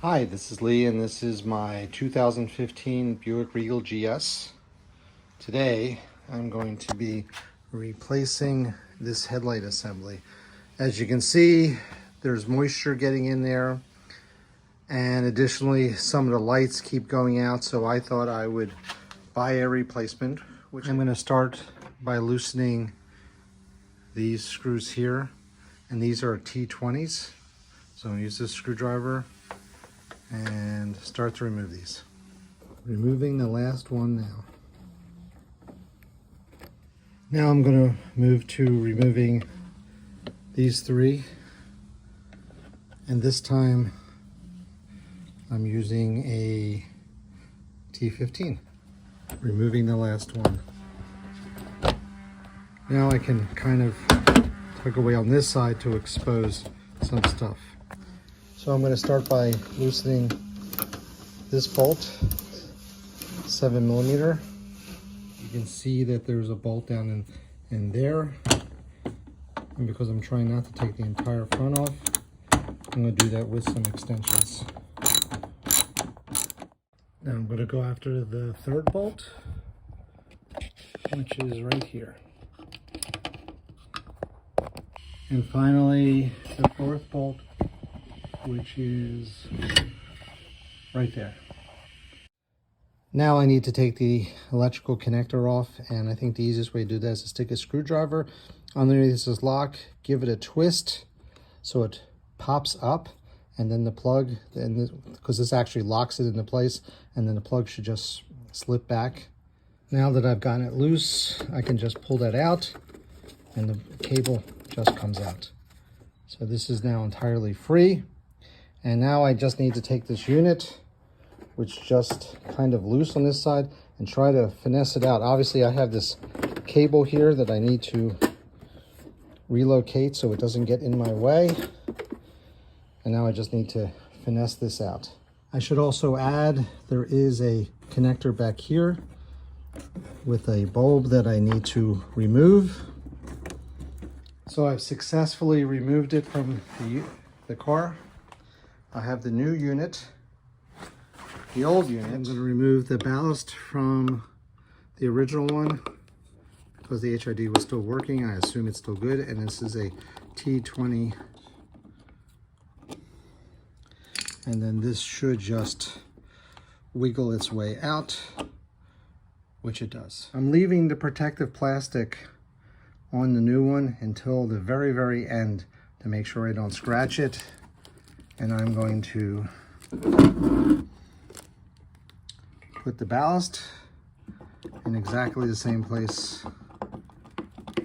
Hi, this is Lee, and this is my 2015 Buick Regal GS. Today, I'm going to be replacing this headlight assembly. As you can see, there's moisture getting in there, and additionally, some of the lights keep going out, so I thought I would buy a replacement, which I'm going to start by loosening these screws here, and these are T20s. So I'm going to use this screwdriver and start to remove these. Removing the last one now. Now I'm going to move to removing these three, and this time I'm using a T15. Removing the last one. Now I can kind of tug away on this side to expose some stuff. So I'm going to start by loosening this bolt, 7mm. You can see that there's a bolt down in there. And because I'm trying not to take the entire front off, I'm going to do that with some extensions. Now I'm going to go after the third bolt, which is right here. And finally, the fourth bolt, which is right there. Now I need to take the electrical connector off, and I think the easiest way to do that is to stick a screwdriver underneath this lock, give it a twist so it pops up, and then the plug, because this actually locks it into place, and then the plug should just slip back. Now that I've gotten it loose, I can just pull that out, and the cable just comes out. So this is now entirely free. And now I just need to take this unit, which is just kind of loose on this side, and try to finesse it out. Obviously I have this cable here that I need to relocate so it doesn't get in my way. And now I just need to finesse this out. I should also add, there is a connector back here with a bulb that I need to remove. So I've successfully removed it from the car. I have the new unit, the old unit. I'm going to remove the ballast from the original one because the HID was still working. I assume it's still good, and this is a T20. And then this should just wiggle its way out, which it does. I'm leaving the protective plastic on the new one until the very, very end to make sure I don't scratch it. And I'm going to put the ballast in exactly the same place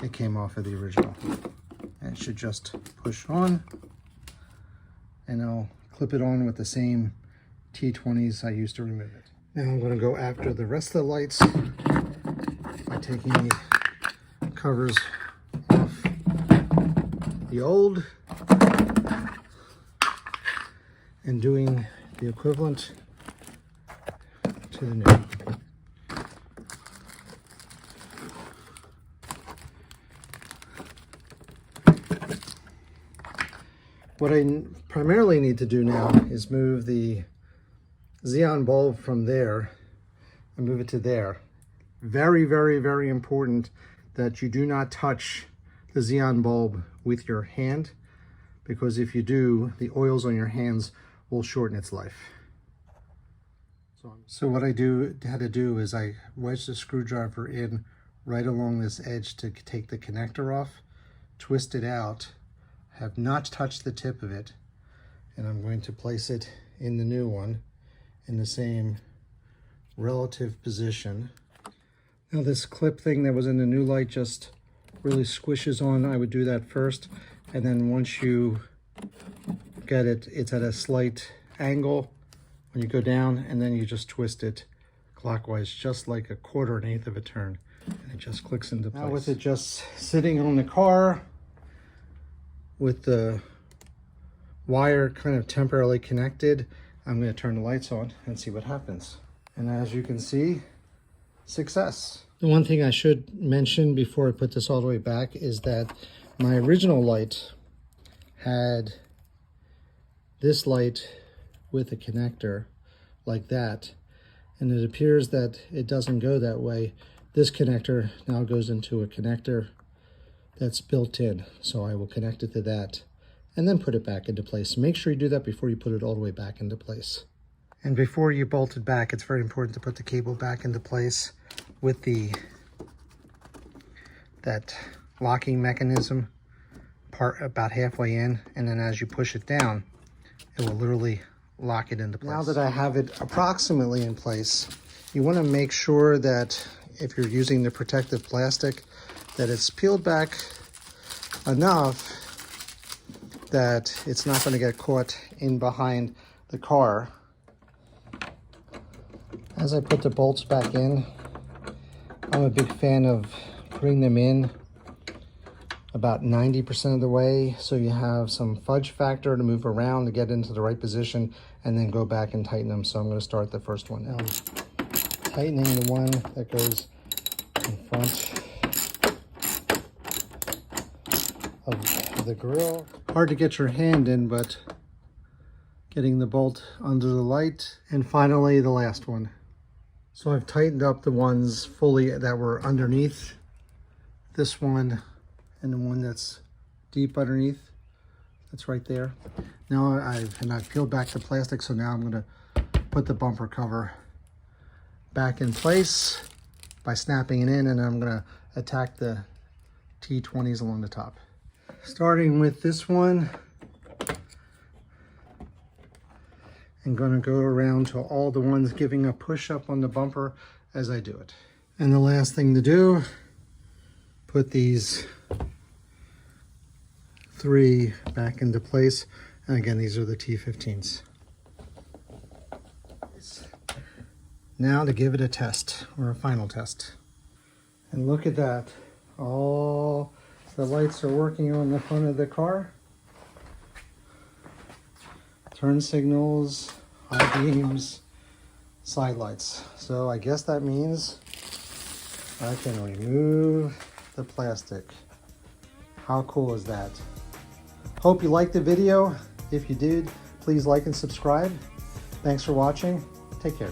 it came off of the original. And it should just push on, and I'll clip it on with the same T20s I used to remove it. Now I'm going to go after the rest of the lights by taking the covers off the old and doing the equivalent to the new. What I primarily need to do now is move the Xeon bulb from there and move it to there. Very, very, very important that you do not touch the Xeon bulb with your hand, because if you do, the oils on your hands will shorten its life. So what I had to do is I wedged the screwdriver in right along this edge to take the connector off, twist it out, have not touched the tip of it, and I'm going to place it in the new one in the same relative position. Now this clip thing that was in the new light just really squishes on. I would do that first, and then once you get it, it's at a slight angle when you go down, and then you just twist it clockwise, just like a quarter, an eighth of a turn, and it just clicks into place. Now with it just sitting on the car with the wire kind of temporarily connected, I'm going to turn the lights on and see what happens. And as you can see, success. The one thing I should mention before I put this all the way back is that my original light had this light with a connector like that, and it appears that it doesn't go that way. This connector now goes into a connector that's built in, so I will connect it to that and then put it back into place. Make sure you do that before you put it all the way back into place. And before you bolt it back, it's very important to put the cable back into place with that locking mechanism part about halfway in, and then as you push it down, it will literally lock it into place. Now that I have it approximately in place, you want to make sure that if you're using the protective plastic, that it's peeled back enough that it's not going to get caught in behind the car. As I put the bolts back in, I'm a big fan of putting them in about 90% of the way, so you have some fudge factor to move around to get into the right position, and then go back and tighten them. So I'm going to start the first one now. Tightening the one that goes in front of the grill. Hard to get your hand in, but getting the bolt under the light. And finally, the last one. So I've tightened up the ones fully that were underneath. This one and the one that's deep underneath. That's right there. Now I've peeled back the plastic, so now I'm gonna put the bumper cover back in place by snapping it in, and I'm gonna attack the T20s along the top. Starting with this one, I'm gonna go around to all the ones giving a push up on the bumper as I do it. And the last thing to do, put these 3 back into place. And again, these are the T15s. Now to give it a test, or a final test. And look at that. All the lights are working on the front of the car. Turn signals, high beams, side lights. So I guess that means I can remove the plastic. How cool is that? Hope you liked the video. If you did, please like and subscribe. Thanks for watching. Take care.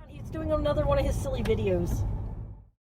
He's doing another one of his silly videos.